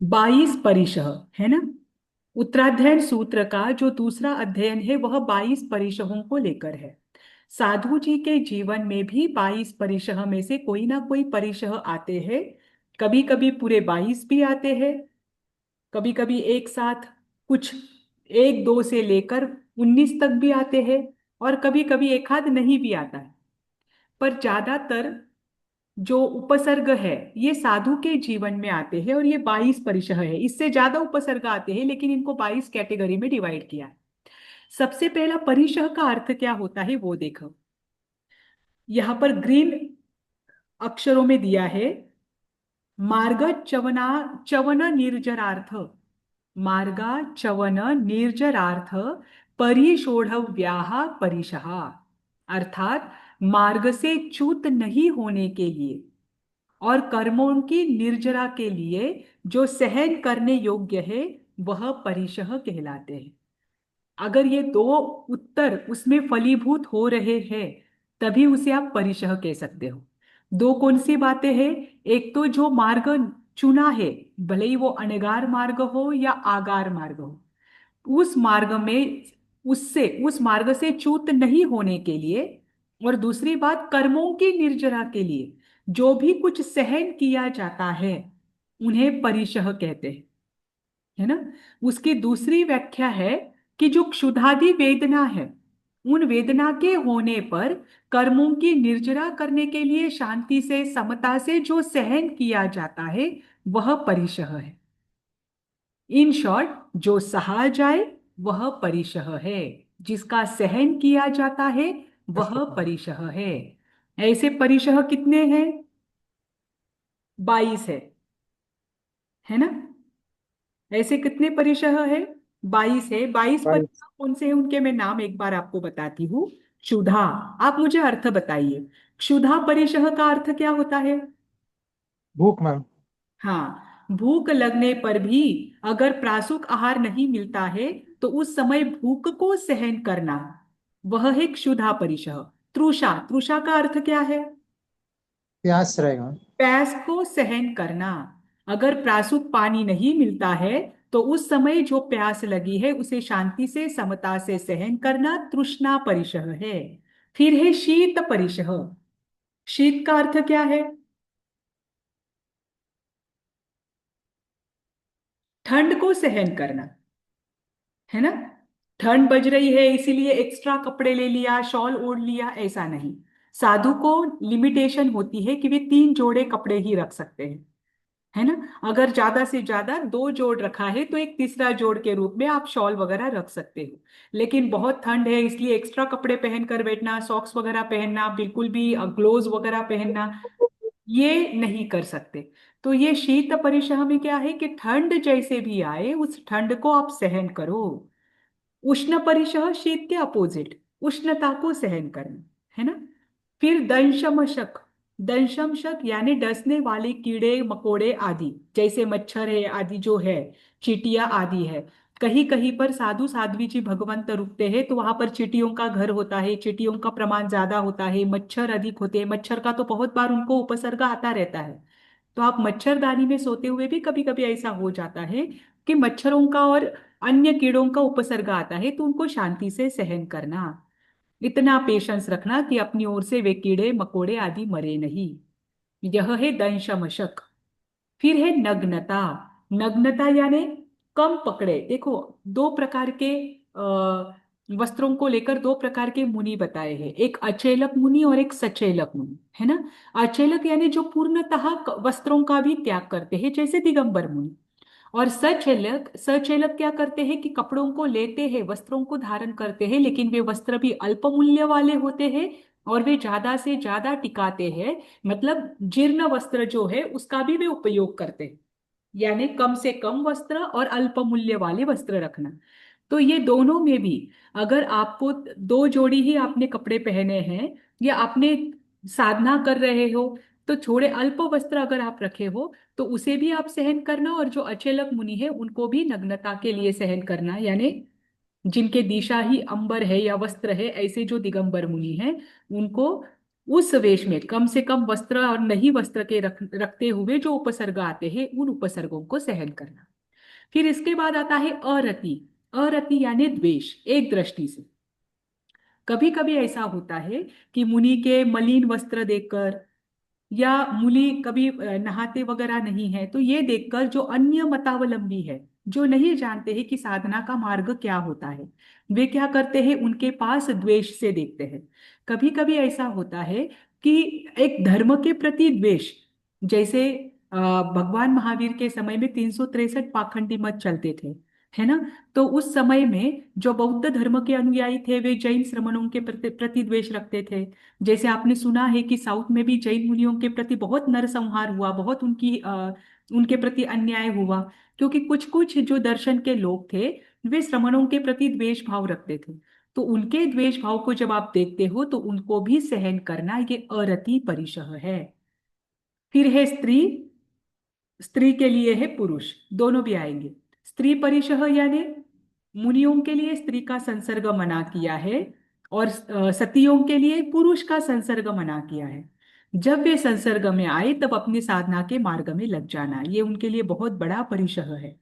22 परिशः, है ना। उत्तराध्ययन सूत्र का जो दूसरा अध्ययन है वह 22 परिशहों को लेकर है। साधु जी के जीवन में भी 22 परिशह में से कोई ना कोई परिशह आते हैं। कभी कभी पूरे 22 भी आते हैं, कभी कभी एक साथ कुछ एक दो से लेकर 19 तक भी आते हैं, और कभी कभी एक आध नहीं भी आता है। पर ज्यादातर जो उपसर्ग है ये साधु के जीवन में आते हैं, और ये 22 परिशह है। इससे ज्यादा उपसर्ग आते हैं, लेकिन इनको 22 कैटेगरी में डिवाइड किया है। सबसे पहला परिशह का अर्थ क्या होता है वो देखो। यहां पर ग्रीन अक्षरों में दिया है, मार्ग चवना चवन निर्जरार्थ, मार्गा चवन निर्जरार्थ परिशोढ़व्याः परिशः। अर्थात मार्ग से च्युत नहीं होने के लिए और कर्मों की निर्जरा के लिए जो सहन करने योग्य है वह परिशह कहलाते हैं। अगर ये दो उत्तर उसमें फलीभूत हो रहे हैं तभी उसे आप परिशह कह सकते हो। दो कौन सी बातें हैं? एक तो जो मार्ग चुना है, भले ही वो अनगार मार्ग हो या आगार मार्ग हो, उस मार्ग में उस मार्ग से च्युत नहीं होने के लिए, और दूसरी बात कर्मों की निर्जरा के लिए जो भी कुछ सहन किया जाता है उन्हें परिशह कहते हैं, है ना। उसकी दूसरी व्याख्या है कि जो क्षुधादि वेदना है उन वेदना के होने पर कर्मों की निर्जरा करने के लिए शांति से समता से जो सहन किया जाता है वह परिशह है। इन शॉर्ट, जो सहा जाए वह परिशह है, जिसका सहन किया जाता है वह परिशह है। ऐसे परिशह कितने हैं? 22 है ना। ऐसे कितने परिशह है? 22 है। 22 भाई, परिशह कौन से हैं उनके मैं नाम एक बार आपको बताती हूँ। क्षुधा। आप मुझे अर्थ बताइए, क्षुधा परिशह का अर्थ क्या होता है? भूख मैम। हाँ, भूख लगने पर भी अगर प्रासुक आहार नहीं मिलता है तो उस समय भूख को सहन करना, वह है क्षुधा परिशह। तृषा, तृषा का अर्थ क्या है? प्यास रहेगा। प्यास को सहन करना। अगर प्रासुक पानी नहीं मिलता है तो उस समय जो प्यास लगी है उसे शांति से समता से सहन करना तृष्णा परिशह है। फिर है शीत परिशह। शीत का अर्थ क्या है? ठंड को सहन करना, है ना। ठंड बज रही है इसीलिए एक्स्ट्रा कपड़े ले लिया, शॉल ओढ़ लिया, ऐसा नहीं। साधु को लिमिटेशन होती है कि वे 3 जोड़े कपड़े ही रख सकते हैं, है ना। अगर ज्यादा से ज्यादा 2 जोड़ रखा है तो एक तीसरा जोड़ के रूप में आप शॉल वगैरह रख सकते हो। लेकिन बहुत ठंड है इसलिए एक्स्ट्रा कपड़े पहन कर बैठना, सॉक्स वगैरह पहनना, बिल्कुल भी ग्लोव्स वगैरह पहनना, ये नहीं कर सकते। तो ये शीत परिशह में क्या है कि ठंड जैसे भी आए उस ठंड को आप सहन करो। उष्ण परिशह शीत के अपोजिट, उष्णता को सहन करना, है ना। फिर दंशमशक। दंशमशक यानी डसने वाले कीड़े मकोड़े आदि, जैसे मच्छर है आदि जो है, चींटियां आदि है। कहीं कहीं पर साधु साध्वी जी भगवंत रुकते हैं तो वहां पर चींटियों का घर होता है, चींटियों का प्रमाण ज्यादा होता है, मच्छर अधिक होते हैं। मच्छर का तो बहुत बार उनको उपसर्ग आता रहता है। तो आप मच्छरदानी में सोते हुए भी कभी कभी ऐसा हो जाता है कि मच्छरों का और अन्य कीड़ों का उपसर्ग आता है, तो उनको शांति से सहन करना। इतना पेशेंस रखना कि अपनी ओर से वे कीड़े मकोड़े आदि मरे नहीं। यह है दंशमशक। फिर है नग्नता। नग्नता यानी कम पकड़े। देखो, दो प्रकार के वस्त्रों को लेकर दो प्रकार के मुनि बताए हैं, एक अचेलक मुनि और एक सचेलक मुनि, है ना। अचेलक यानी जो पूर्णतः वस्त्रों का भी त्याग करते हैं, जैसे दिगंबर मुनि। और सचेलक, सचेलक क्या करते हैं कि कपड़ों को लेते हैं, वस्त्रों को धारण करते हैं, लेकिन वे वस्त्र भी अल्प मूल्य वाले होते हैं और वे ज्यादा से ज्यादा टिकाते हैं। मतलब जीर्ण वस्त्र जो है उसका भी वे उपयोग करते हैं, यानी कम से कम वस्त्र और अल्प मूल्य वाले वस्त्र रखना। तो ये दोनों में भी, अगर आपको 2 जोड़ी ही आपने कपड़े पहने हैं या आपने साधना कर रहे हो, तो थोड़े अल्प वस्त्र अगर आप रखे हो तो उसे भी आप सहन करना, और जो अचेलक मुनि है उनको भी नग्नता के लिए सहन करना, यानी जिनके दिशा ही अंबर है या वस्त्र है, ऐसे जो दिगंबर मुनि हैं उनको उस वेश में कम से कम वस्त्र और नहीं वस्त्र के रखते हुए जो उपसर्ग आते हैं उन उपसर्गों को सहन करना। फिर इसके बाद आता है अरति। अरति यानी द्वेष, एक दृष्टि से। कभी कभी ऐसा होता है कि मुनि के मलिन वस्त्र देखकर, या मुनि कभी नहाते वगैरह नहीं है, तो ये देखकर जो अन्य मतावलंबी है, जो नहीं जानते हैं कि साधना का मार्ग क्या होता है, वे क्या करते हैं, उनके पास द्वेष से देखते हैं। कभी कभी ऐसा होता है कि एक धर्म के प्रति द्वेष, जैसे भगवान महावीर के समय में 363 पाखंडी मत चलते थे, है ना। तो उस समय में जो बौद्ध धर्म के अनुयायी थे वे जैन श्रमणों के प्रति प्रति द्वेष रखते थे। जैसे आपने सुना है कि साउथ में भी जैन मुनियों के प्रति बहुत नरसंहार हुआ, बहुत उनके प्रति अन्याय हुआ, क्योंकि कुछ कुछ जो दर्शन के लोग थे वे श्रमणों के प्रति द्वेष भाव रखते थे। तो उनके द्वेष भाव को जब आप देखते हो तो उनको भी सहन करना ये अरति परिशह है। फिर है स्त्री। स्त्री के लिए है पुरुष, दोनों भी आएंगे। स्त्री परिशह यानी मुनियों के लिए स्त्री का संसर्ग मना किया है, और सतियों के लिए पुरुष का संसर्ग मना किया है। जब वे संसर्ग में आए तब अपनी साधना के मार्ग में लग जाना, ये उनके लिए बहुत बड़ा परिशह है।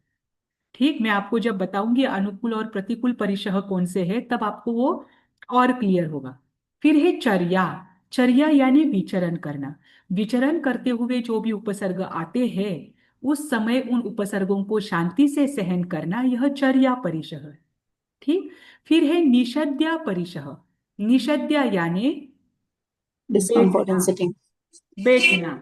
ठीक, मैं आपको जब बताऊंगी अनुकूल और प्रतिकूल परिशह कौन से है तब आपको वो और क्लियर होगा। फिर है चर्या। चर्या यानी विचरण करना। विचरण करते हुए जो भी उपसर्ग आते हैं उस समय उन उपसर्गों को शांति से सहन करना, यह चर्या परिशह है। ठीक। फिर है निषद्या परिशह। निषद्या यानी डिस्कम्फर्ट इन बैठना। सिटिंग। बैठना।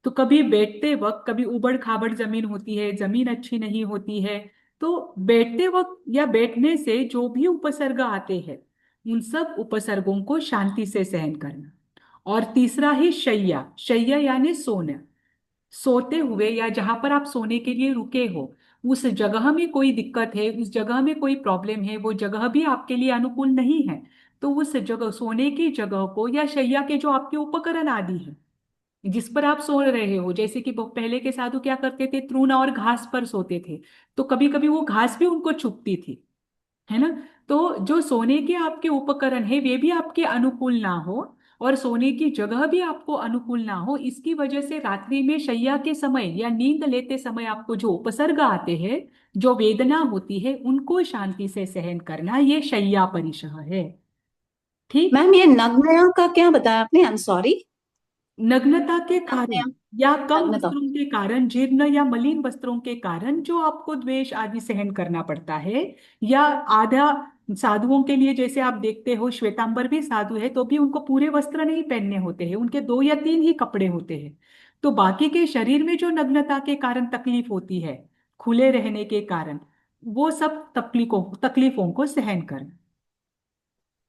तो कभी बैठते वक्त, कभी उबड़ खाबड़ जमीन होती है, जमीन अच्छी नहीं होती है, तो बैठते वक्त या बैठने से जो भी उपसर्ग आते हैं उन सब उपसर्गों को शांति से सहन करना। और तीसरा है शैया। शैया यानी सोना। सोते हुए या जहां पर आप सोने के लिए रुके हो उस जगह में कोई दिक्कत है, उस जगह में कोई प्रॉब्लम है, वो जगह भी आपके लिए अनुकूल नहीं है, तो उस जगह, सोने की जगह को या शैया के जो आपके उपकरण आदि हैं जिस पर आप सो रहे हो, जैसे कि पहले के साधु क्या करते थे, तृण और घास पर सोते थे, तो कभी कभी वो घास भी उनको चुभती थी, है ना। तो जो सोने के आपके उपकरण है वे भी आपके अनुकूल ना हो और सोने की जगह भी आपको अनुकूल ना हो, इसकी वजह से रात्रि में शैया के समय या नींद लेते समय आपको जो उपसर्ग आते हैं, जो वेदना होती है, उनको शांति से सहन करना, ये शैया परिशह है। ठीक। मैम ये नग्नया का क्या बताया आपने? I am sorry. नग्नता के कारण नग्नया, या कम नग्नता। वस्त्रों के कारण, जीर्ण या मलिन वस्त्रों के कारण जो आपको द्वेष आदि सहन करना पड़ता है, या आधा, साधुओं के लिए जैसे आप देखते हो श्वेतांबर भी साधु है तो भी उनको पूरे वस्त्र नहीं पहनने होते हैं, उनके 2 या 3 ही कपड़े होते हैं। तो बाकी के शरीर में जो नग्नता के कारण तकलीफ होती है, खुले रहने के कारण, वो सब तकलीफों तकलीफों को सहन करना।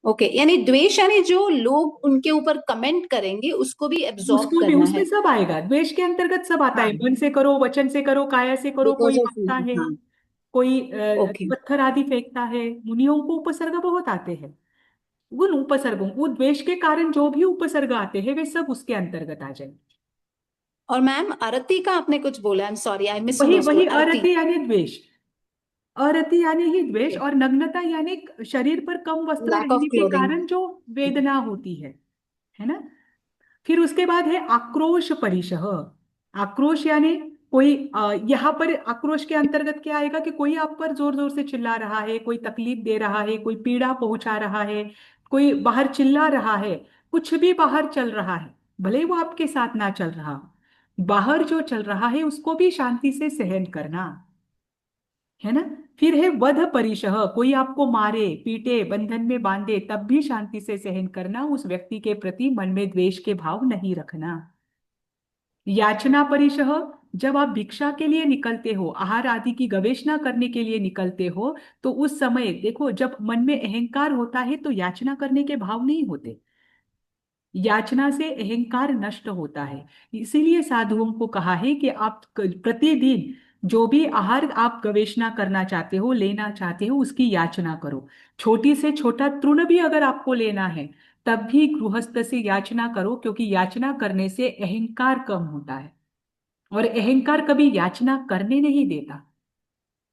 ओके, यानी द्वेष यानी जो लोग उनके ऊपर कमेंट करेंगे उसको भी एब्जॉर्ब उसको भी, करना उसमें है। सब आएगा, द्वेष के अंतर्गत सब आता है, हाँ, मन से करो, वचन से करो, काया से करो, कोई बिकॉज ऑफ। मारता है, हाँ। कोई ओके। पत्थर आदि फेंकता है, मुनियों को उपसर्ग बहुत आते हैं। उन उपसर्गों, वो द्वेष के कारण जो भी उपसर्ग आते हैं वे सब उसके अंतर्गत आ जाएंगे। और मैम आरती का आपने कुछ बोला, आई एम सॉरी आई वही मिसअंडरस्टूड। वही आरती। अरति यानी द्वेष। अरति यानी ही द्वेष, ओके। और नग्नता यानी शरीर पर कम वस्त्र लैक ऑफ रहने के क्लोथिंग। कारण जो वेदना होती है ना। फिर उसके बाद है आक्रोश परिशह। आक्रोश यानी कोई यहाँ पर आक्रोश के अंतर्गत क्या आएगा कि कोई आप पर जोर जोर से चिल्ला रहा है, कोई तकलीफ दे रहा है, कोई पीड़ा पहुंचा रहा है, कोई बाहर चिल्ला रहा है, कुछ भी बाहर चल रहा है, भले ही वो आपके साथ ना चल रहा हो, बाहर जो चल रहा है उसको भी शांति से सहन करना, है ना। फिर है वध परिशह। कोई आपको मारे, पीटे, बंधन में बांधे तब भी शांति से सहन करना, उस व्यक्ति के प्रति मन में द्वेष के भाव नहीं रखना। याचना परिशह। जब आप भिक्षा के लिए निकलते हो, आहार आदि की गवेषणा करने के लिए निकलते हो, तो उस समय देखो, जब मन में अहंकार होता है तो याचना करने के भाव नहीं होते। याचना से अहंकार नष्ट होता है। इसीलिए साधुओं को कहा है कि आप प्रतिदिन जो भी आहार आप गवेषणा करना चाहते हो, लेना चाहते हो, उसकी याचना करो। छोटी से छोटा तृण भी अगर आपको लेना है तब भी गृहस्थ से याचना करो, क्योंकि याचना करने से अहंकार कम होता है, और अहंकार कभी याचना करने नहीं देता,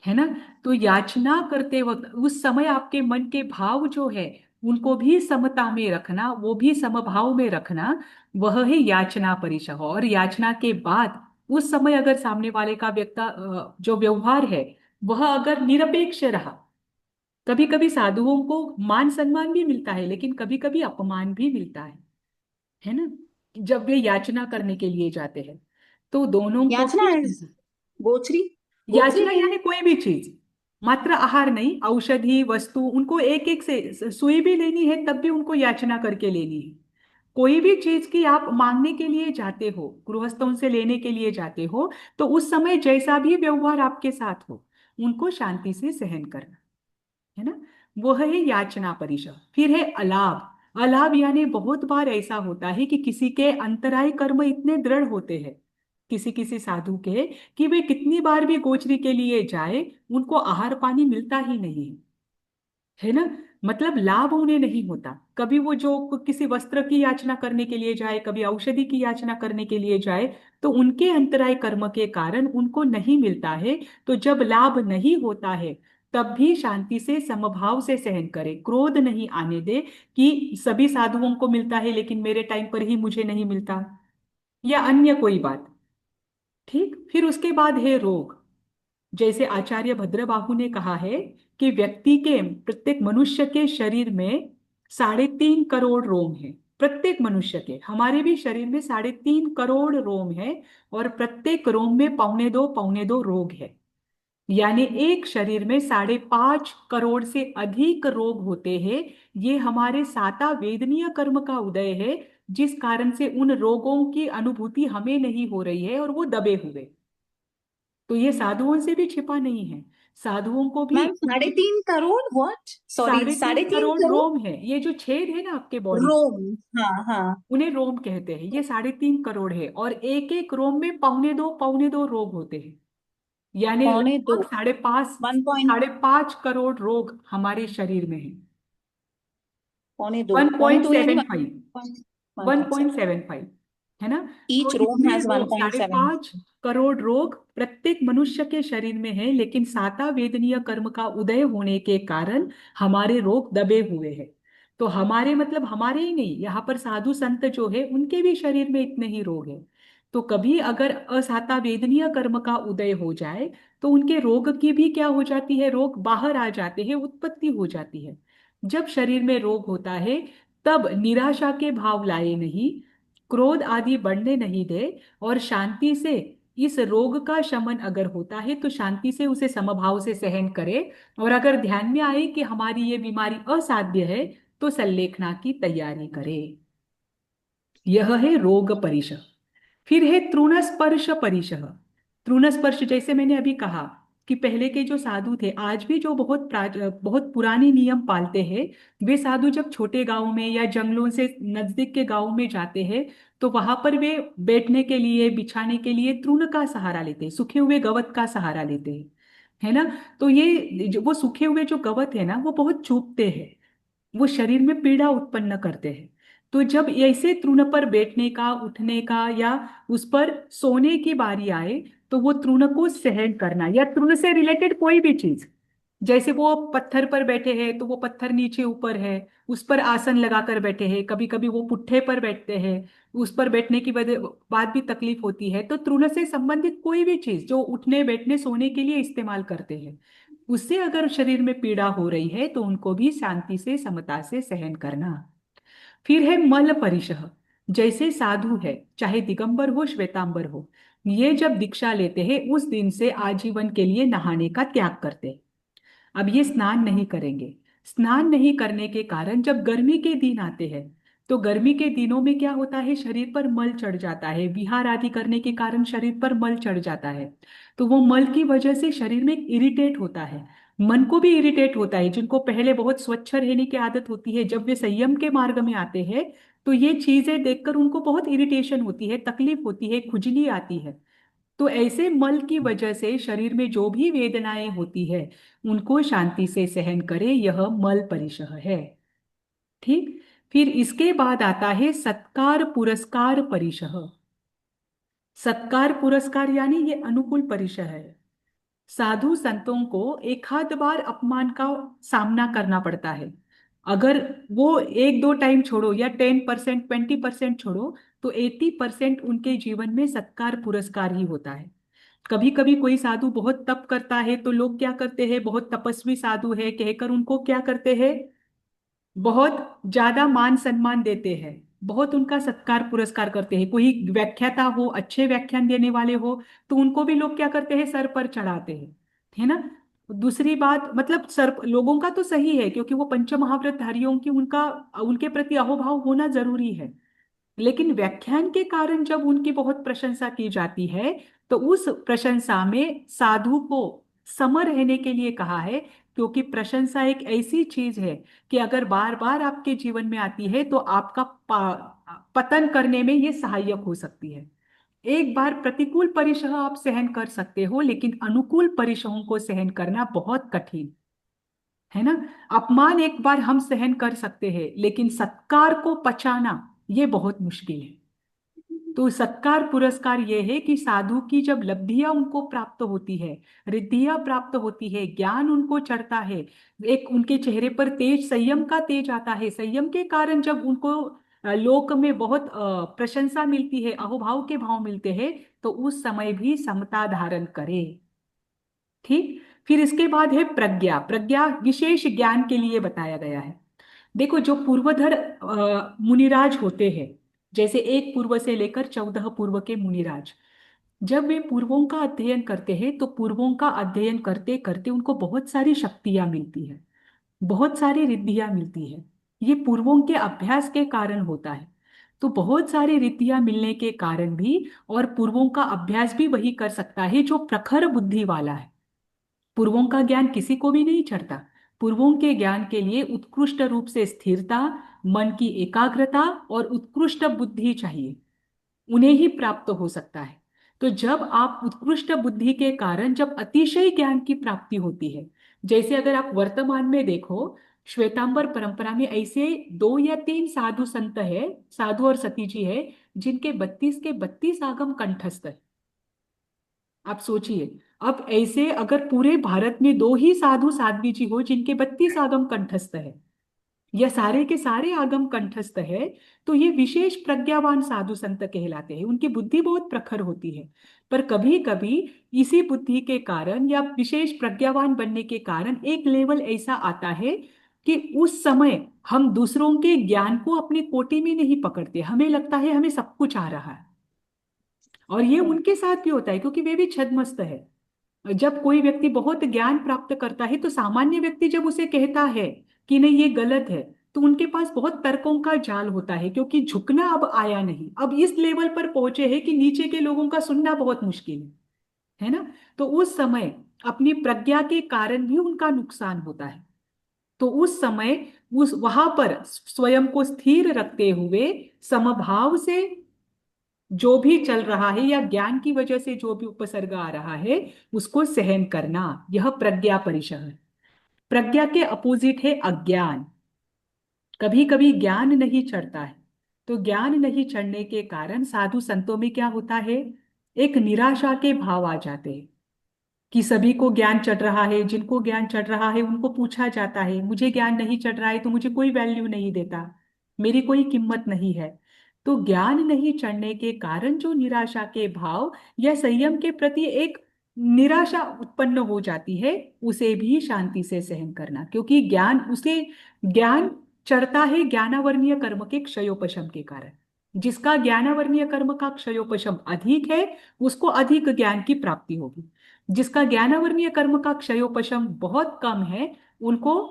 है ना। तो याचना करते वक्त उस समय आपके मन के भाव जो है उनको भी समता में रखना, वो भी समभाव में रखना, वह है याचना परिशह। और याचना के बाद उस समय अगर सामने वाले का जो व्यवहार है वह अगर निरपेक्ष रहा, कभी कभी साधुओं को मान सम्मान भी मिलता है लेकिन कभी कभी अपमान भी मिलता है ना, जब वे याचना करने के लिए जाते हैं, तो दोनों को याचना भी है गोचरी, गोचरी याचना नहीं यानी है। कोई भी चीज, मात्र आहार नहीं, औषधि वस्तु उनको एक एक से सुई भी लेनी है तब भी उनको याचना करके लेनी है। कोई भी चीज की आप मांगने के लिए जाते हो, गृहस्थों से लेने के लिए जाते हो, तो उस समय जैसा भी व्यवहार आपके साथ हो उनको शांति से सहन करना, है ना। वो है याचना परिशह। फिर है अलाभ। अलाभ यानी बहुत बार ऐसा होता है कि किसी के अंतराय कर्म इतने दृढ़ होते हैं, किसी किसी साधु के, कि वे कितनी बार भी गोचरी के लिए जाए उनको आहार पानी मिलता ही नहीं है ना। मतलब लाभ उन्हें नहीं होता। कभी वो जो किसी वस्त्र की याचना करने के लिए जाए, कभी औषधि की याचना करने के लिए जाए, तो उनके अंतराय कर्म के कारण उनको नहीं मिलता है। तो जब लाभ नहीं होता है तब भी शांति से समभाव से सहन करे, क्रोध नहीं आने दे कि सभी साधुओं को मिलता है लेकिन मेरे टाइम पर ही मुझे नहीं मिलता, या अन्य कोई बात। ठीक। फिर उसके बाद है रोग। जैसे आचार्य भद्रबाहु ने कहा है कि व्यक्ति के, प्रत्येक मनुष्य के शरीर में 3.5 करोड़ रोम है। प्रत्येक मनुष्य के, हमारे भी शरीर में 3.5 करोड़ रोम है, और प्रत्येक रोम में पौने दो रोग है। यानी एक शरीर में 5.5 करोड़ से अधिक रोग होते हैं। ये हमारे साता वेदनीय कर्म का उदय है, जिस कारण से उन रोगों की अनुभूति हमें नहीं हो रही है और वो दबे हुए। तो ये साधुओं से भी छिपा नहीं है, साधुओं को भी मैम 3.5 करोड़, व्हाट, सॉरी, साढ़े साढ़े तीन तीन करोड़ करोड़ रोम है। ये जो छेद है ना आपके बॉडी, रोम। हाँ हाँ। उन्हें रोम कहते हैं। ये 3.5 करोड़ है और एक एक रोम में पौने दो रोग होते हैं। यानी पौने दो, लगभग 1 पॉइंट, 5.5 करोड़ रोग हमारे शरीर में है। पौने दो, वन पौने पॉइंट दो यानी seven one five one one point point seven seven five है ना। तो ईच रोम इतने हैज वन रोग, पॉइंट साढ़े सेवन पांच करोड़ रोग प्रत्येक मनुष्य के शरीर में है, लेकिन साता वेदनीय कर्म का उदय होने के कारण हमारे रोग दबे हुए हैं। तो हमारे मतलब हमारे ही नहीं, यहाँ पर साधु संत जो है उनके भी शरीर में इतने ही रोग है। तो कभी अगर असाता वेदनीय कर्म का उदय हो जाए तो उनके रोग की भी क्या हो जाती है, रोग बाहर आ जाते हैं, उत्पत्ति हो जाती है। जब शरीर में रोग होता है तब निराशा के भाव लाए नहीं, क्रोध आदि बढ़ने नहीं दे, और शांति से इस रोग का शमन अगर होता है तो शांति से उसे समभाव से सहन करे। और अगर ध्यान में आए कि हमारी ये बीमारी असाध्य है तो संलेखना की तैयारी करे। यह है रोग परिशः। फिर है तृण स्पर्श परिशः। तृण स्पर्श, जैसे मैंने अभी कहा कि पहले के जो साधु थे, आज भी जो बहुत पुराने नियम पालते हैं, वे साधु जब छोटे गांव में या जंगलों से नजदीक के गांव में जाते हैं तो वहां पर वे बैठने के लिए, बिछाने के लिए तृण का सहारा लेते हैं, सूखे हुए गवत का सहारा लेते हैं, है ना। तो वो सूखे हुए जो गवत है ना वो बहुत चुभते हैं, वो शरीर में पीड़ा उत्पन्न करते हैं। तो जब ऐसे तृण पर बैठने का, उठने का, या उस पर सोने की बारी आए तो वो तृण को सहन करना, या तृण से रिलेटेड कोई भी चीज, जैसे वो पत्थर पर बैठे हैं तो वो पत्थर नीचे ऊपर है, उस पर आसन लगाकर बैठे हैं, कभी कभी वो पुट्ठे पर बैठते हैं, उस पर बैठने की वजह बाद भी तकलीफ होती है। तो तृण से संबंधित कोई भी चीज जो उठने बैठने सोने के लिए इस्तेमाल करते हैं, उससे अगर शरीर में पीड़ा हो रही है तो उनको भी शांति से, समता से सहन करना। फिर है मल परिशः। जैसे साधु है, चाहे दिगंबर हो श्वेतांबर हो, ये जब दीक्षा लेते हैं उस दिन से आजीवन के लिए नहाने का त्याग करते हैं। अब ये स्नान नहीं करेंगे। स्नान नहीं करने के कारण जब गर्मी के दिन आते हैं तो गर्मी के दिनों में क्या होता है, शरीर पर मल चढ़ जाता है, विहार आदि करने के कारण शरीर पर मल चढ़ जाता है। तो वो मल की वजह से शरीर में इरिटेट होता है, मन को भी इरिटेट होता है। जिनको पहले बहुत स्वच्छ रहने की आदत होती है, जब वे संयम के मार्ग में आते हैं तो ये चीजें देखकर उनको बहुत इरिटेशन होती है, तकलीफ होती है, खुजली आती है। तो ऐसे मल की वजह से शरीर में जो भी वेदनाएं होती है उनको शांति से सहन करे, यह मल परिशः है। ठीक। फिर इसके बाद आता है सत्कार पुरस्कार परिशः। सत्कार पुरस्कार यानी ये अनुकूल परिशः है। साधु संतों को एक आध बार अपमान का सामना करना पड़ता है, अगर वो 1-2 टाइम छोड़ो या 10%, 20% छोड़ो, तो 80% उनके जीवन में सत्कार पुरस्कार ही होता है। कभी कभी कोई साधु बहुत तप करता है तो लोग क्या करते हैं, बहुत तपस्वी साधु है कहकर उनको क्या करते हैं, बहुत ज्यादा मान सम्मान देते हैं, बहुत उनका सत्कार पुरस्कार करते हैं। कोई व्याख्याता हो, अच्छे व्याख्यान देने वाले हो, तो उनको भी लोग क्या करते हैं, सर पर चढ़ाते हैं, है ना। दूसरी बात, मतलब सर लोगों का तो सही है, क्योंकि वो पंचमहाव्रतधारियों की उनका उनके प्रति अहोभाव होना जरूरी है। लेकिन व्याख्यान के कारण जब उनकी बहुत प्रशंसा की जाती है, तो उस प्रशंसा में साधु को सम रहने के लिए कहा है। क्योंकि प्रशंसा एक ऐसी चीज है कि अगर बार बार आपके जीवन में आती है तो आपका पतन करने में ये सहायक हो सकती है। एक बार प्रतिकूल परिसह आप सहन कर सकते हो, लेकिन अनुकूल परिसहों को सहन करना बहुत कठिन है ना। अपमान एक बार हम सहन कर सकते हैं, लेकिन सत्कार को पचाना ये बहुत मुश्किल है। तो सत्कार पुरस्कार ये है कि साधु की जब लब्धियां उनको प्राप्त होती है, रिद्धियां प्राप्त होती है, ज्ञान उनको चढ़ता है, एक उनके चेहरे पर तेज, संयम का तेज आता है, संयम के कारण जब उनको लोक में बहुत प्रशंसा मिलती है, अहोभाव के भाव मिलते हैं, तो उस समय भी समता धारण करे। ठीक। फिर इसके बाद है प्रज्ञा। प्रज्ञा विशेष ज्ञान के लिए बताया गया है। देखो, जो पूर्वधर मुनिराज होते हैं, जैसे एक पूर्व से लेकर 14 पूर्व के मुनिराज, जब वे पूर्वों का अध्ययन करते हैं तो पूर्वों का अध्ययन करते करते उनको बहुत सारी शक्तियां मिलती है, बहुत सारी रिद्धियां मिलती है। ये पूर्वों के अभ्यास के कारण होता है। तो बहुत सारी रिद्धियां मिलने के कारण भी, और पूर्वों का अभ्यास भी वही कर सकता है जो प्रखर बुद्धि वाला है। पूर्वों का ज्ञान किसी को भी नहीं चढ़ता। पूर्वों के ज्ञान के लिए उत्कृष्ट रूप से स्थिरता, मन की एकाग्रता और उत्कृष्ट बुद्धि चाहिए, उन्हें ही प्राप्त हो सकता है। तो जब आप उत्कृष्ट बुद्धि के कारण जब अतिशय ज्ञान की प्राप्ति होती है, जैसे अगर आप वर्तमान में देखो, श्वेतांबर परंपरा में ऐसे 2 या 3 साधु संत है, साधु और सती जी है, जिनके 32 के 32 आगम कंठस्थ है। आप सोचिए, अब ऐसे अगर पूरे भारत में 2 ही साधु साध्वी जी हो जिनके 32 आगम कंठस्थ है, या सारे के सारे आगम कंठस्थ है, तो ये विशेष प्रज्ञावान साधु संत कहलाते हैं। उनकी बुद्धि बहुत प्रखर होती है। पर कभी कभी इसी बुद्धि के कारण या विशेष प्रज्ञावान बनने के कारण एक लेवल ऐसा आता है कि उस समय हम दूसरों के ज्ञान को अपनी कोटि में नहीं पकड़ते, हमें लगता है हमें सब कुछ आ रहा है। और ये उनके साथ भी होता है, क्योंकि वे भी छद्मस्त है। जब कोई व्यक्ति बहुत ज्ञान प्राप्त करता है, तो सामान्य व्यक्ति जब उसे कहता है कि नहीं ये गलत है, तो उनके पास बहुत तर्कों का जाल होता है, क्योंकि झुकना अब आया नहीं, अब इस लेवल पर पहुंचे हैं कि नीचे के लोगों का सुनना बहुत मुश्किल है ना। तो उस समय अपनी प्रज्ञा के कारण भी उनका नुकसान होता है। तो उस समय उस वहां पर स्वयं को स्थिर रखते हुए, समभाव से जो भी चल रहा है या ज्ञान की वजह से जो भी उपसर्ग आ रहा है, उसको सहन करना, यह प्रज्ञा परिशह है। प्रज्ञा के अपोजिट है अज्ञान। कभी कभी ज्ञान नहीं चढ़ता है, तो ज्ञान नहीं चढ़ने के कारण साधु संतों में क्या होता है, एक निराशा के भाव आ जाते हैं कि सभी को ज्ञान चढ़ रहा है, जिनको ज्ञान चढ़ रहा है उनको पूछा जाता है, मुझे ज्ञान नहीं चढ़ रहा है तो मुझे कोई वैल्यू नहीं देता, मेरी कोई कीमत नहीं है। तो ज्ञान नहीं चढ़ने के कारण जो निराशा के भाव या संयम के प्रति एक निराशा उत्पन्न हो जाती है, उसे भी शांति से सहन करना, क्योंकि ज्ञान चढ़ता है ज्ञानावर्णीय कर्म के क्षयोपशम के कारण। जिसका ज्ञानावर्णीय कर्म का क्षयोपशम अधिक है, उसको अधिक ज्ञान की प्राप्ति होगी। जिसका ज्ञानावर्णीय कर्म का क्षयोपशम बहुत कम है, उनको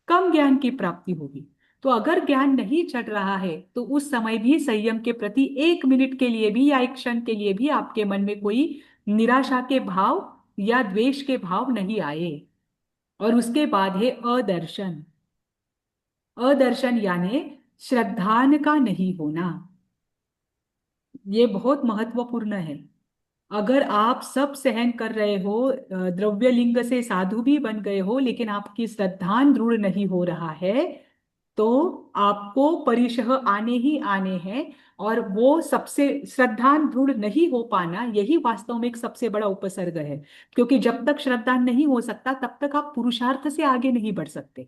कम ज्ञान की प्राप्ति होगी। तो अगर ज्ञान नहीं चढ़ रहा है, तो उस समय भी संयम के प्रति 1 मिनट के लिए भी या एक क्षण के लिए भी आपके मन में कोई निराशा के भाव या द्वेष के भाव नहीं आए। और उसके बाद है अदर्शन। अदर्शन यानी श्रद्धान का नहीं होना। ये बहुत महत्वपूर्ण है। अगर आप सब सहन कर रहे हो, द्रव्य लिंग से साधु भी बन गए हो, लेकिन आपकी श्रद्धान दृढ़ नहीं हो रहा है, तो आपको परिशह आने ही आने हैं। और वो सबसे श्रद्धान दृढ़ नहीं हो पाना, यही वास्तव में एक सबसे बड़ा उपसर्ग है। क्योंकि जब तक श्रद्धान नहीं हो सकता, तब तक आप पुरुषार्थ से आगे नहीं बढ़ सकते।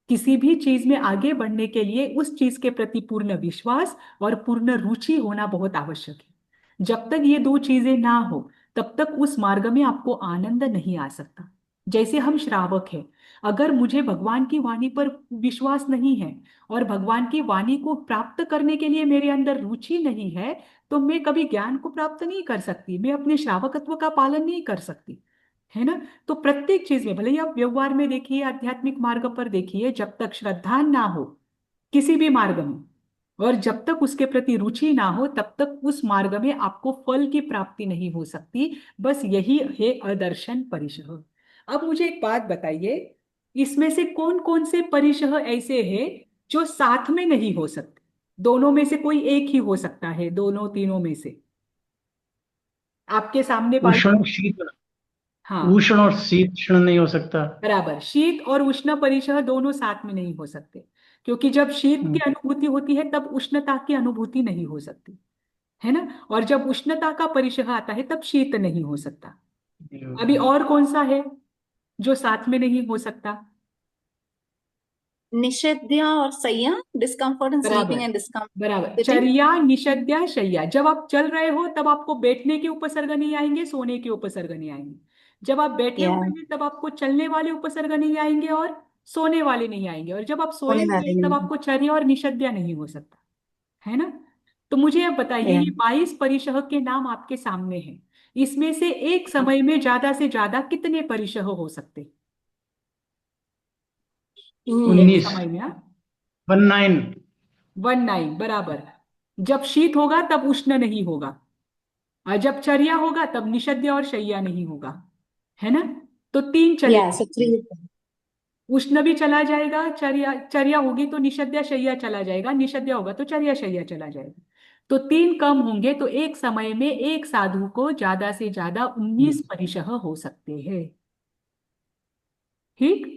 किसी भी चीज में आगे बढ़ने के लिए उस चीज के प्रति पूर्ण विश्वास और पूर्ण रुचि होना बहुत आवश्यक है। जब तक ये दो चीजें ना हो तब तक उस मार्ग में आपको आनंद नहीं आ सकता। जैसे हम श्रावक हैं, अगर मुझे भगवान की वाणी पर विश्वास नहीं है और भगवान की वाणी को प्राप्त करने के लिए मेरे अंदर रुचि नहीं है, तो मैं कभी ज्ञान को प्राप्त नहीं कर सकती, मैं अपने श्रावकत्व का पालन नहीं कर सकती, है ना। तो प्रत्येक चीज में, भले ही आप व्यवहार में देखिए, आध्यात्मिक मार्ग पर देखिए, जब तक श्रद्धा ना हो किसी भी मार्ग में और जब तक उसके प्रति रुचि ना हो तब तक उस मार्ग में आपको फल की प्राप्ति नहीं हो सकती। बस यही है अदर्शन परिशह। अब मुझे एक बात बताइए, इसमें से कौन कौन से परिशह ऐसे हैं जो साथ में नहीं हो सकते? दोनों में से कोई एक ही हो सकता है, दोनों तीनों में से। आपके सामने बाई। उष्ण शीत, हाँ, उष्ण और शीतोष्ण नहीं हो सकता। बराबर, शीत और उष्ण परिसह दोनों साथ में नहीं हो सकते, क्योंकि जब शीत की हम्म, अनुभूति होती है तब उष्णता की अनुभूति नहीं हो सकती, है ना। और जब उष्णता का परिसह आता है तब शीत नहीं हो सकता। नहीं हो अभी सकता। और कौन सा है जो साथ में नहीं हो सकता? निषेध्या और सैया, डिस्कम्फर्ट इन बराबर, स्लीपिंग एंड डिस्कम्फर्ट बराबर, सिटिंग। चर्या निषद्या शय्या। जब आप चल रहे हो तब आपको बैठने के उपसर्ग नहीं आएंगे, सोने के उपसर्ग नहीं आएंगे। जब आप बैठे या हुए हैं तब आपको चलने वाले उपसर्ग नहीं आएंगे और सोने वाले नहीं आएंगे, और जब आप सोए होने हुए वाले हैं तब नहीं। आपको चर्या और निषद्या नहीं हो सकता, है ना। तो मुझे अब बताइए, या ये 22 परिशह के नाम आपके सामने हैं, इसमें से एक समय में ज्यादा से ज्यादा कितने परिशह हो सकते? एक 19, समय में, 19। 19, बराबर। जब शीत होगा तब उष्ण नहीं होगा, और जब चर्या होगा तब निषद्य और शय्या नहीं होगा, है ना। तो तीन चले या सो जाएंगे। 3। उष्ण भी चला जाएगा, चर्या चर्या होगी तो निषद्या शय्या चला जाएगा, निषद्या होगा तो चर्या शय्या चला जाएगा। तो तीन कम होंगे, तो एक समय में एक साधु को ज्यादा से ज्यादा 19 परिशह हो सकते हैं। ठीक,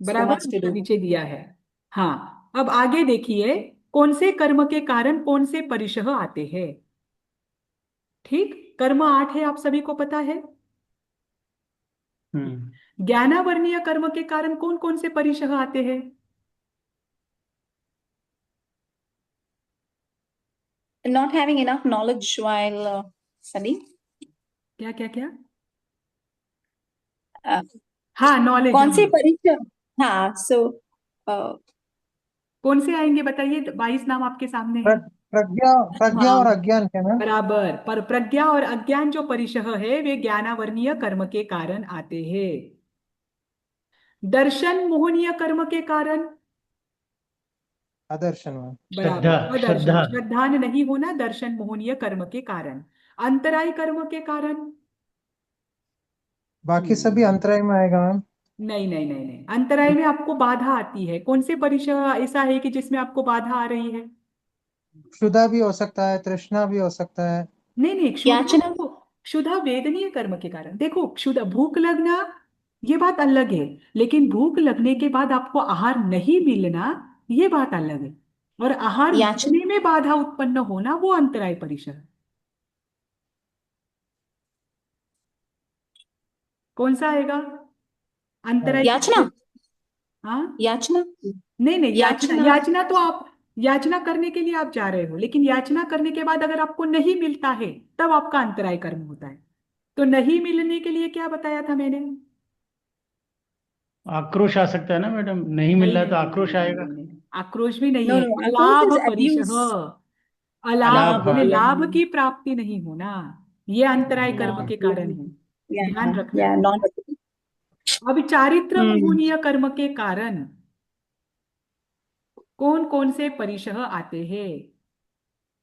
सो बराबर, मच टू उत्तर डू। नीचे दिया है। हाँ, अब आगे देखिए, कौन से कर्म के कारण कौन से परिशह आते हैं। ठीक, कर्म 8 है, आप सभी को पता है। हम्म, ज्ञानावर्णीय कर्म के कारण कौन कौन से परिशह आते हैं? Not having enough knowledge while studying. क्या क्या क्या? Uh, हाँ, नॉलेज, कौन हाँ। से परीक्षा। हाँ सो कौन से आएंगे बताइए, 22 नाम आपके सामने हैं। प्रज्ञा, प्रज्ञा हाँ और अज्ञान के ना। बराबर, पर प्रज्ञा और अज्ञान जो परिशह है वे ज्ञानावर्णीय कर्म के कारण आते हैं। दर्शन मोहनीय कर्म के कारण, आदर्शन में। बराबर, श्रद्धा, अदर्शन, श्रद्धा। श्रद्धान नहीं होना, दर्शन मोहनीय कर्म के कारण। अंतराय कर्म के कारण, बाकी सभी हम्म, अंतराय में आएगा मैम। नहीं नहीं नहीं नहीं, अंतराय में आपको बाधा आती है। कौन से परिशह ऐसा है कि जिसमें आपको बाधा आ रही है? क्षुधा भी हो सकता है, तृष्णा भी हो सकता है। नहीं नहीं, क्षुधा याचना। देखो, क्षुधा वेदनीय कर्म के कारण। देखो, क्षुधा, भूख लगना, ये बात अलग है, लेकिन भूख लगने के बाद आपको आहार नहीं मिलना, ये बात अलग है। और आहार याचना। मिलने में बाधा उत्पन्न होना, वो अंतराय परिशह है। कौन सा आएगा हाँ। अंतराय याचना। परिशह? हाँ, याचना। नहीं नहीं, याचना, याचना। याचना तो आप, याचना करने के लिए आप जा रहे हो, लेकिन याचना करने के बाद अगर आपको नहीं मिलता है तब आपका अंतराय कर्म होता है। तो नहीं मिलने के लिए क्या बताया था मैंने? आक्रोश आ सकता है ना मैडम, नहीं मिल नहीं रहा है नहीं तो नहीं नहीं आक्रोश नहीं आएगा। नहीं नहीं, आक्रोश भी नहीं नो है। नो, आक्रोश अलाभ इज परिशह, अब्यूज। अलाभ अलाभ, अपने हाँ। लाभ की प्राप्ति नहीं होना, ये अंतराय कर्म के कारण है। या ध्यान रखना या है। नॉट। अब चारित्र हम्म, मोहनीय कर्म के कारण कौन कौन से परिशह आते हैं?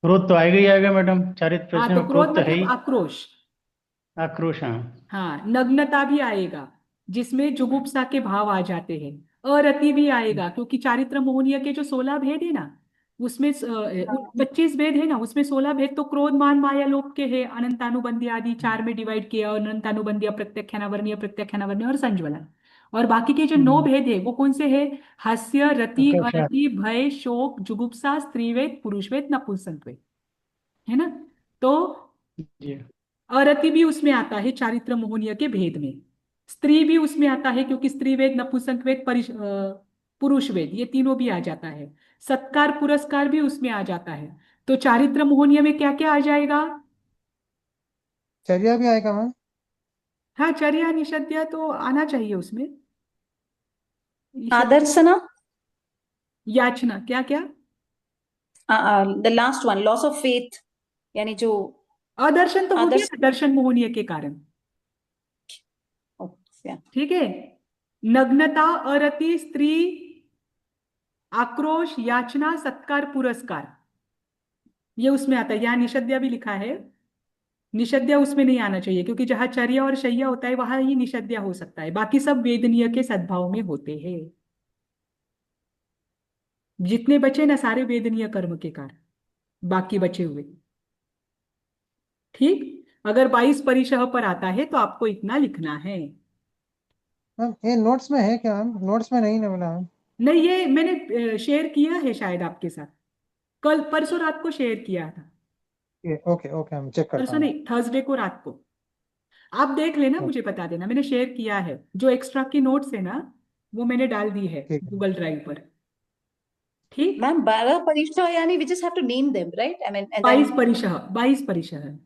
क्रोध तो आएगा ही आएगा मैडम, चारित्र हाँ, प्रश्न तो में क्रोध क्रोध तो है मतलब ही। आक्रोश। आक्रोश, हाँ। हाँ, नग्नता भी आएगा, जिसमें जुगुप्सा के भाव आ जाते हैं। अरति भी आएगा, क्योंकि चारित्र मोहनीय के जो 16 भेद है ना, उसमें 25 भेद है ना, उसमें 16 भेद तो क्रोध मान माया लोभ के हैं, अनंतानुबंधी आदि चार में डिवाइड किया, और अनंतानुबंधी, अप्रत्यक्षानावरणीय, प्रत्यक्षानावरणीय और संज्वलन। और बाकी के जो 9 हम्म, भेद है वो कौन से हैं? हास्य, रति, आकाश, अरति, भय, शोक, जुगुप्सा, स्त्रीवेद, पुरुषवेद, नपुंसकवेद, है ना। तो जी। अरति भी उसमें आता है चारित्र मोहनीय के भेद में। स्त्री भी उसमें आता है, क्योंकि स्त्री वेद, नपुंसक वेद, पुरुष वेद, ये तीनों भी आ जाता है। सत्कार पुरस्कार भी उसमें आ जाता है। तो चारित्र मोहनीय में क्या क्या आ जाएगा? चर्या भी आएगा मैम। हाँ, चर्या निषद्या तो आना चाहिए उसमें। निषद, आदर्शना, याचना, क्या क्या? The last one, loss of faith, यानी जो अदर्शन तो हो गया आदर्श। ना, दर्शन मोहनीय के कारण। ओके, ठीक है। नग्नता, अरति, स्त्री, आक्रोश, याचना, सत्कार पुरस्कार, ये उसमें आता है। यहाँ निषद्या भी लिखा है। निषद्या उसमें नहीं आना चाहिए, क्योंकि जहां चर्या और शय्या होता है वहां ही निषद्या हो सकता है, बाकी सब वेदनीय के सद्भाव में होते हैं। जितने बचे ना, सारे वेदनीय कर्म के कारण, बाकी बचे हुए। ठीक। अगर 22 परिशह पर आता है तो आपको इतना लिखना है। मैम ये नोट्स में है क्या मैम? नोट्स में नहीं ना मिला मैम। नहीं, ये मैंने शेयर किया है शायद आपके साथ, कल परसों रात को शेयर किया था। ओके ओके मैम, चेक करता परसों हूँ। नहीं, थर्सडे को रात को। आप देख लेना, ओके, मुझे बता देना, मैंने शेयर किया है। जो एक्स्ट्रा की नोट्स है ना, वो मैंने डाल दी है ठीक है। गूगल ड्राइव पर। ठीक। मैम 12 परीक्षा, यानी we just have to name them, right? I mean and then 22 परिशह, 22 परिशह।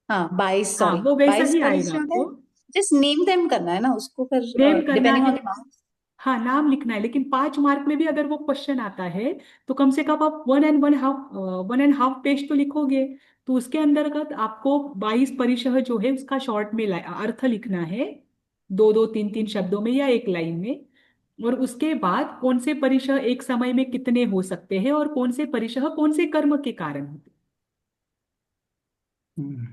हाँ 22, हाँ, सॉरी वो वैसा 22 ही आएगा परीक्षा है। आपको। जस्ट नेम देम करना है ना उसको, फिर नेम करना डिपेंडिंग है। On the marks. हाँ, नाम लिखना है, लेकिन 5 मार्क में भी अगर वो क्वेश्चन आता है तो कम से कम आप 1.5 पेज तो लिखोगे। तो उसके अंतर्गत आपको 22 परिशह जो है उसका शॉर्ट में अर्थ लिखना है, दो दो तीन तीन शब्दों में या एक लाइन में। और उसके बाद कौन से परिशह एक समय में कितने हो सकते हैं, और कौन से परिशह कौन से कर्म के कारण होते हैं। हम्म।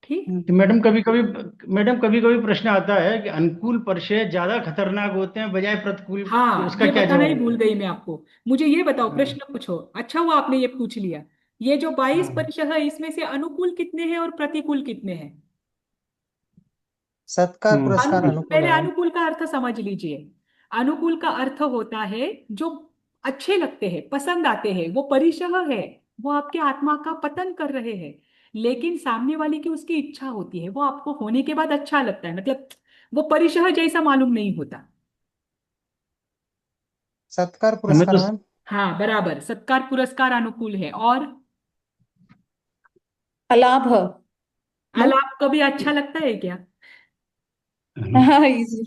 ठीक। तो मैडम कभी कभी प्रश्न आता है कि अनुकूल परिचय ज्यादा खतरनाक होते हैं बजाय प्रतिकूल के, हाँ, उसका ये क्या बताना ही जवाब भूल है? गई मैं आपको। मुझे ये बताओ, हाँ। प्रश्न पूछो। अच्छा हुआ आपने ये पूछ लिया। ये जो बाईस हाँ। परिशह है, इसमें से अनुकूल कितने हैं और प्रतिकूल कितने हैं? सत्कार पुरस्कार अनुकूल, अनुकूल पहले है मैम। अनुकूल का अर्थ समझ लीजिए। अनुकूल का अर्थ होता है जो अच्छे लगते हैं, पसंद आते हैं, वो परिशह है। वो आपके आत्मा का पतन कर रहे हैं, लेकिन सामने वाले की उसकी इच्छा होती है, वो आपको होने के बाद अच्छा लगता है, मतलब वो परिशह जैसा मालूम नहीं होता। सत्कार हमें तो पुरस्कार मैम। हाँ, बराबर, सत्कार पुरस्कार अनुकूल है। और अलाभ, नो? अलाप कभी अच्छा लगता है क्या? हाँ इजी।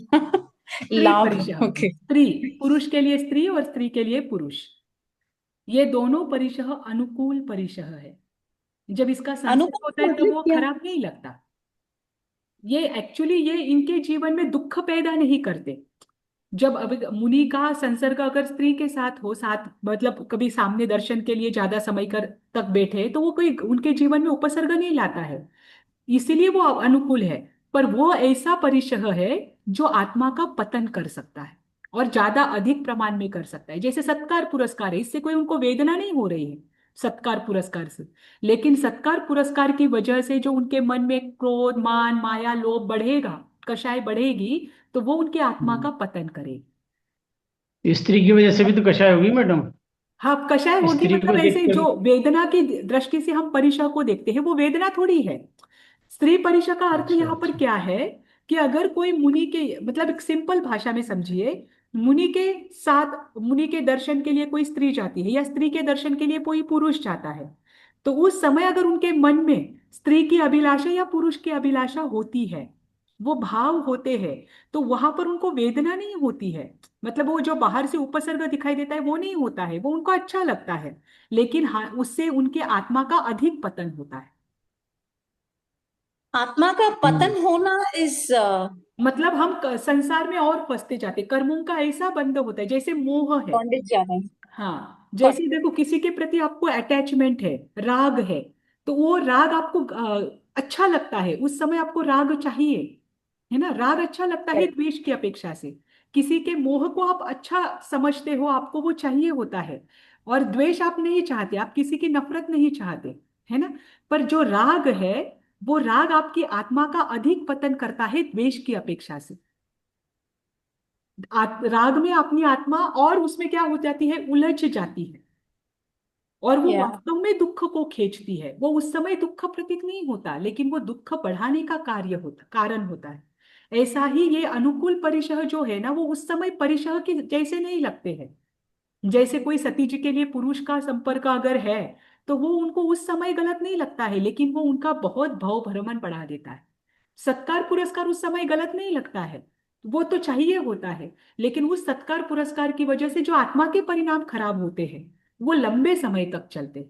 स्त्री लाभ, परिशह, ओके। स्त्री, पुरुष के लिए स्त्री और स्त्री के लिए पुरुष, ये दोनों परिशह अनुकूल परिशह है। जब इसका संसर्ग अनुकूल होता है तब मतलब वो क्या? खराब नहीं लगता। ये एक्चुअली ये इनके जीवन में दुख पैदा नहीं करते। जब अब मुनि का संसर्ग अगर स्त्री के साथ हो, साथ मतलब कभी सामने दर्शन के लिए ज्यादा समय तक बैठे, तो वो कोई उनके जीवन में उपसर्ग नहीं लाता है, इसीलिए वो अनुकूल है। पर वो ऐसा परिशह है जो आत्मा का पतन कर सकता है, और ज्यादा अधिक प्रमाण में कर सकता है। जैसे सत्कार पुरस्कार है, इससे कोई उनको वेदना नहीं हो रही है सत्कार पुरस्कार से, लेकिन सत्कार पुरस्कार की वजह से जो उनके मन में क्रोध, मान, माया, लोभ बढ़ेगा, कषाय बढ़ेगी, तो वो उनके आत्मा का पतन करेगी। स्त्री की वजह से भी तो कषाय होगी मैडम। हाँ, कषाय होगी, स्त्री मतलब को ऐसे देखकर। जो वेदना की दृष्टि से हम परिशा को देखते हैं, वो वेदना थोड़ी है। स्त्री परिशा का अर्थ अच्छा यहाँ पर अच्छा। क्या है? कि अगर कोई मुनि के, मतलब एक सिंपल भाषा में समझिए, मुनि के साथ, मुनि के दर्शन के लिए कोई स्त्री जाती है, या स्त्री के दर्शन के लिए कोई पुरुष जाता है, तो उस समय अगर उनके मन में स्त्री की अभिलाषा या पुरुष की अभिलाषा होती है, वो भाव होते हैं, तो वहां पर उनको वेदना नहीं होती है। मतलब वो जो बाहर से उपसर्ग दिखाई देता है वो नहीं होता है, वो उनको अच्छा लगता है, लेकिन हाँ, उससे उनके आत्मा का अधिक पतन होता है। आत्मा का हम्म। पतन होना इज मतलब हम संसार में और फंसते जाते, कर्मों का ऐसा बंध होता है, जैसे मोह है। बॉन्डेज ज्यादा है। हाँ, जैसे देखो, किसी के प्रति आपको अटैचमेंट है, राग है, तो वो राग आपको अच्छा लगता है, उस समय आपको राग चाहिए, है ना, राग अच्छा लगता है Correct. द्वेष की अपेक्षा से। किसी के मोह को आप अच्छा समझते हो, आपको वो चाहिए होता है। और द्वेष आप नहीं चाहते, आप किसी की नफरत नहीं चाहते, है ना। पर जो राग है, वो राग आपकी आत्मा का अधिक पतन करता है द्वेष की अपेक्षा से। राग में अपनी आत्मा और उसमें क्या हो जाती है, उलझ जाती है, और वो Yeah. वास्तव में दुख को खींचती है। वो उस समय दुख प्रतीत नहीं होता, लेकिन वो दुख बढ़ाने का कार्य होता, कारण होता है। ऐसा ही ये अनुकूल परिशह जो है ना, वो उस समय परिशह के जैसे नहीं लगते हैं। जैसे कोई सती जी के लिए पुरुष का संपर्क अगर है तो वो उनको उस समय गलत नहीं लगता है, लेकिन वो उनका बहुत भाव भ्रमण बढ़ा देता है। सत्कार पुरस्कार उस समय गलत नहीं लगता है, वो तो चाहिए होता है, लेकिन उस सत्कार पुरस्कार की वजह से जो आत्मा के परिणाम खराब होते हैं वो लंबे समय तक चलते हैं।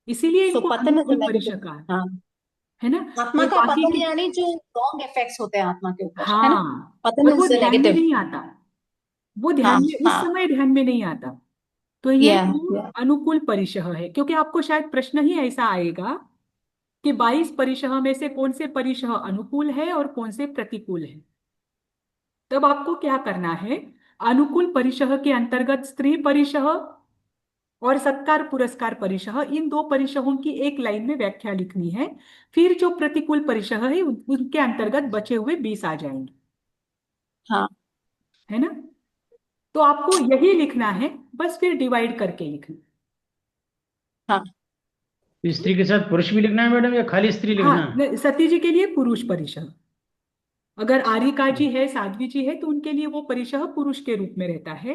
इसीलिए सो इनको पतन इज अनुकूल परिशह नेगेटिव। कहा हाँ, है ना। आत्मा और का बाकी पतन की, यानी जो रॉन्ग इफेक्ट्स होते हैं आत्मा के ऊपर, है ना। हाँ, पतन और वो इज ध्यान में नेगेटिव। नहीं आता, वो हाँ ध्यान में उस हाँ। समय ध्यान में नहीं आता। तो ये या वो या अनुकूल परिशह है, क्योंकि आपको शायद प्रश्न ही ऐसा आएगा कि 22 परिशह में से कौन से परिशह अनुकूल है और कौन से प्रतिकूल है। तब आपको क्या करना है, अनुकूल परिशह के अंतर्गत स्त्री परिशह और सत्कार पुरस्कार परिशह, इन दो परिशहों की एक लाइन में व्याख्या लिखनी है। फिर जो प्रतिकूल परिशह है उनके अंतर्गत बचे हुए 20 आ जाएंगे, हाँ है ना। तो आपको यही लिखना है, बस फिर डिवाइड करके लिखना। हाँ। स्त्री के साथ पुरुष भी लिखना है मैडम, या खाली स्त्री लिखना है? सती जी के लिए पुरुष परिशह, अगर आर्यिका जी है, साध्वी जी है, तो उनके लिए वो परिशह पुरुष के रूप में रहता है।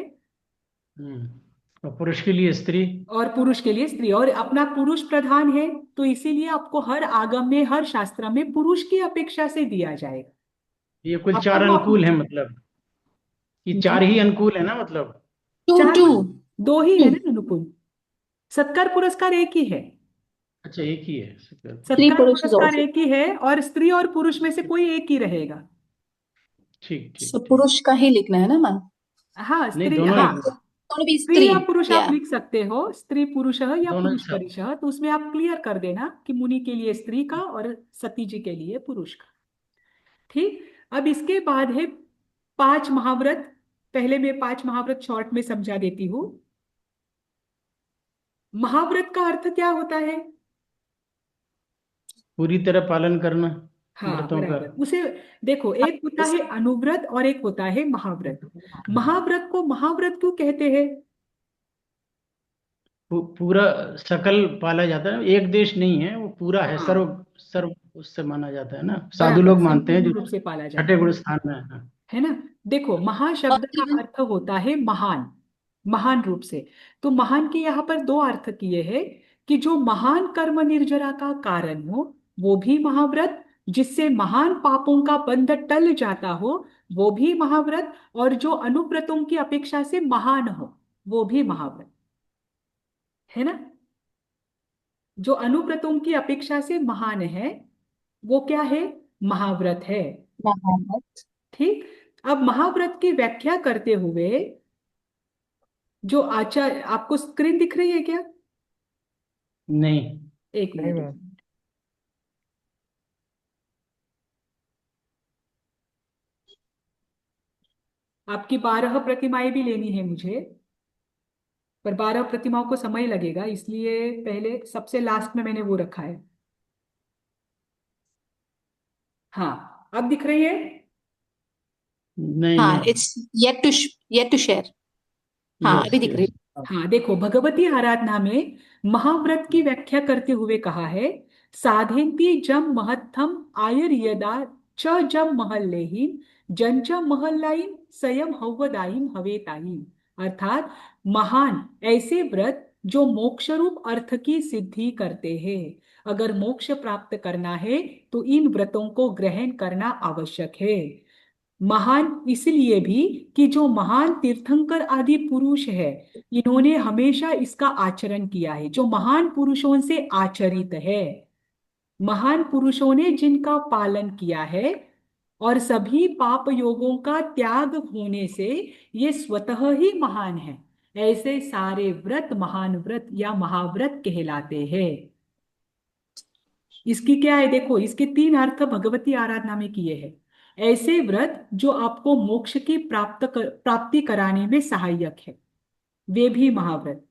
और पुरुष के लिए स्त्री? और पुरुष के लिए स्त्री, और अपना पुरुष प्रधान है, तो इसीलिए आपको हर आगम में, हर शास्त्र में पुरुष की अपेक्षा से दिया जाएगा। ये कुल आपका चार वो अनुकूल है मतलब? ये जी, चार ही अनुकूल है ना मतलब? टू चार टू दो ही है टू। ना अनुकूल, सत्कार पुरस्कार एक ही है। अच्छा, एक ही है। स्त्री सत्कार पुरुष इज पुरस्कार ऑल्सो। एक ही है, और स्त्री और पुरुष में से कोई एक ही रहेगा। ठीक सो ठीक ठीक। पुरुष का ही लिखना है ना मैम। हाँ, नहीं, स्त्री, दोनों हाँ, एक। कौन भी स्त्री स्त्री। या पुरुष आप या लिख सकते हो, स्त्री पुरुषः या दोनों एक पुरुष साथ। परिशः, तो उसमें आप क्लियर कर देना कि मुनि के लिए स्त्री का और सती जी के लिए पुरुष का। ठीक। अब इसके बाद है 5 महाव्रत। पहले मैं 5 महाव्रत शॉर्ट में समझा देती हूँ। महाव्रत का अर्थ क्या होता है? पूरी तरह पालन करना हाँ, व्रतों का। बराबर उसे। देखो, एक होता है अनुव्रत और एक होता है महाव्रत। महाव्रत को महाव्रत क्यों कहते हैं? पूरा सकल पाला जाता है, एक देश नहीं है, वो पूरा है, हाँ, सर्व सर्व उससे माना जाता है ना, साधु बराबर लोग मानते हैं संपूर्ण जो रूप से पाला जाता छठे है गुण स्थान में है। हाँ। है ना। देखो, और महाशब्द का इवन अर्थ होता है महान, महान रूप से। तो महान के यहाँ पर दो अर्थ किए हैं, कि जो महान कर्म निर्जरा का कारण हो वो भी महाव्रत, जिससे महान पापों का बंध टल जाता हो वो भी महाव्रत, और जो अनुव्रतों की अपेक्षा से महान हो वो भी महाव्रत, है ना। जो अनुव्रतों की अपेक्षा से महान है वो क्या है? महाव्रत है। महाभारत। ठीक। अब महाव्रत की व्याख्या करते हुए जो आचार्य, आपको स्क्रीन दिख रही है क्या? नहीं। एक नहीं मिनट, एक मैम। मिनट। आपकी 12 प्रतिमाएं भी लेनी है मुझे, पर 12 प्रतिमाओं को समय लगेगा, इसलिए पहले सबसे लास्ट में मैंने वो रखा है। हाँ, अब दिख रही है। नहीं हाँ, नहीं। It's yet to share. हाँ, यस अभी दिख रही यस। है। हाँ, देखो, भगवती आराधना में महाव्रत की व्याख्या करते हुए कहा है, साधेन्ति जम महत्थम आयुर्यदा च जम महल्लेहीन जन च महल्लाइन सयम हव्वदायिन हवेतायिन। अर्थात महान ऐसे व्रत जो मोक्ष रूप अर्थ की सिद्धि करते हैं। अगर मोक्ष प्राप्त करना है तो इन व्रतों को ग्रहण करना आवश्यक है। महान इसलिए भी कि जो महान तीर्थंकर आदि पुरुष है, इन्होंने हमेशा इसका आचरण किया है, जो महान पुरुषों से आचरित है, महान पुरुषों ने जिनका पालन किया है, और सभी पाप योगों का त्याग होने से ये स्वतः ही महान है। ऐसे सारे व्रत महान व्रत या महाव्रत कहलाते हैं। इसकी क्या है, देखो, इसके 3 अर्थ भगवती आराधना में किए हैं। ऐसे व्रत जो आपको मोक्ष की प्राप्ति कराने में सहायक है, वे भी महाव्रत।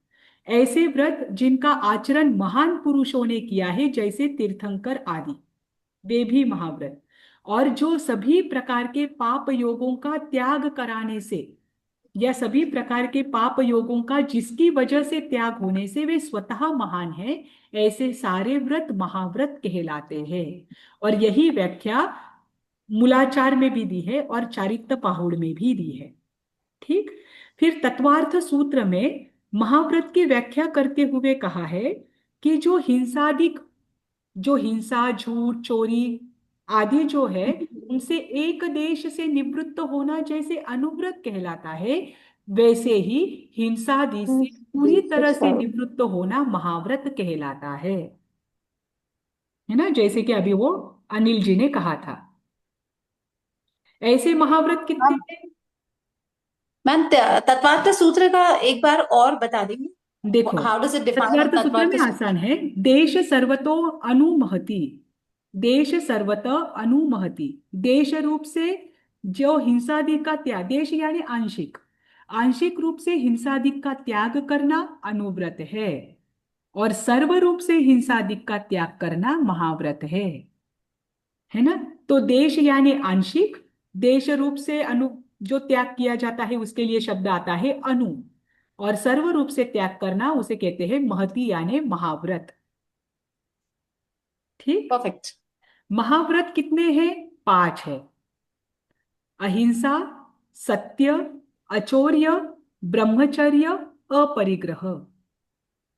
ऐसे व्रत जिनका आचरण महान पुरुषों ने किया है, जैसे तीर्थंकर आदि, वे भी महाव्रत। और जो सभी प्रकार के पाप योगों का त्याग कराने से, या सभी प्रकार के पाप योगों का जिसकी वजह से त्याग होने से वे स्वतः महान है, ऐसे सारे व्रत महाव्रत कहलाते हैं। और यही व्याख्या मूलाचार में भी दी है और चारित्र पाहुड़ में भी दी है। ठीक। फिर तत्वार्थ सूत्र में महाव्रत की व्याख्या करते हुए कहा है कि जो हिंसा, झूठ, चोरी आदि जो है, उनसे एक देश से निवृत्त होना जैसे अनुव्रत कहलाता है, वैसे ही हिंसा आदि से पूरी तरह से निवृत्त होना महाव्रत कहलाता है ना, जैसे कि अभी वो अनिल जी ने कहा था। ऐसे महाव्रत कितने मैम हैं? मैम, तत्वार्थ सूत्र का एक बार और बता देंगे? देखो, how does it define in Tattvartha Sutra Tattvartha में सूत्र? आसान है। देश सर्वतो अनुमहति, देश सर्वत अनुमहति, देश रूप से जो हिंसादि का त्याग, देश यानी आंशिक, आंशिक रूप से हिंसादि का त्याग करना अनुव्रत है, और सर्व रूप से हिंसादि का त्याग करना महाव्रत है ना। तो देश यानी आंशिक, देश रूप से अनु जो त्याग किया जाता है उसके लिए शब्द आता है अनु, और सर्व रूप से त्याग करना उसे कहते हैं महति यानी महाव्रत। ठीक। परफेक्ट। महाव्रत कितने हैं? 5 है। अहिंसा, सत्य, अचौर्य, ब्रह्मचर्य, अपरिग्रह।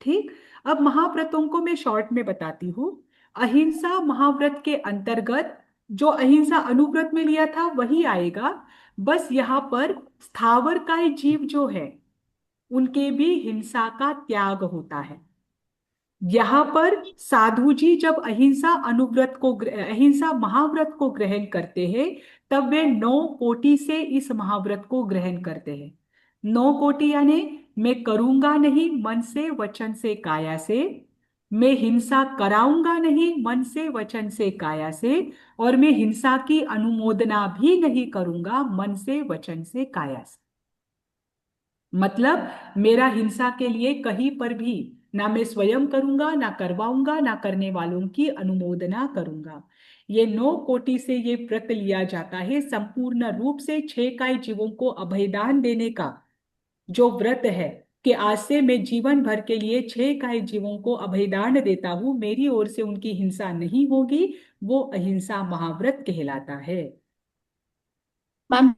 ठीक। अब महाव्रतों को मैं शॉर्ट में बताती हूँ। अहिंसा महाव्रत के अंतर्गत, जो अहिंसा अनुव्रत में लिया था वही आएगा, बस यहाँ पर स्थावर काय जीव जो है उनके भी हिंसा का त्याग होता है। यहाँ पर साधु जी जब अहिंसा महाव्रत को ग्रहण करते हैं, तब वे 9 कोटि से इस महाव्रत को ग्रहण करते हैं। 9 कोटि यानी मैं करूंगा नहीं मन से, वचन से, काया से, मैं हिंसा कराऊंगा नहीं मन से, वचन से, काया से, और मैं हिंसा की अनुमोदना भी नहीं करूंगा मन से, वचन से, काया से। मतलब मेरा हिंसा के लिए कहीं पर भी ना मैं स्वयं करूंगा, ना करवाऊंगा, ना करने वालों की अनुमोदना करूंगा। ये 9 कोटि से ये व्रत लिया जाता है, संपूर्ण रूप से 6 काय जीवों को अभयदान देने का जो व्रत है, कि आज से मैं जीवन भर के लिए 6 काय जीवों को अभयदान देता हूं, मेरी ओर से उनकी हिंसा नहीं होगी, वो अहिंसा महाव्रत कहलाता है। मैम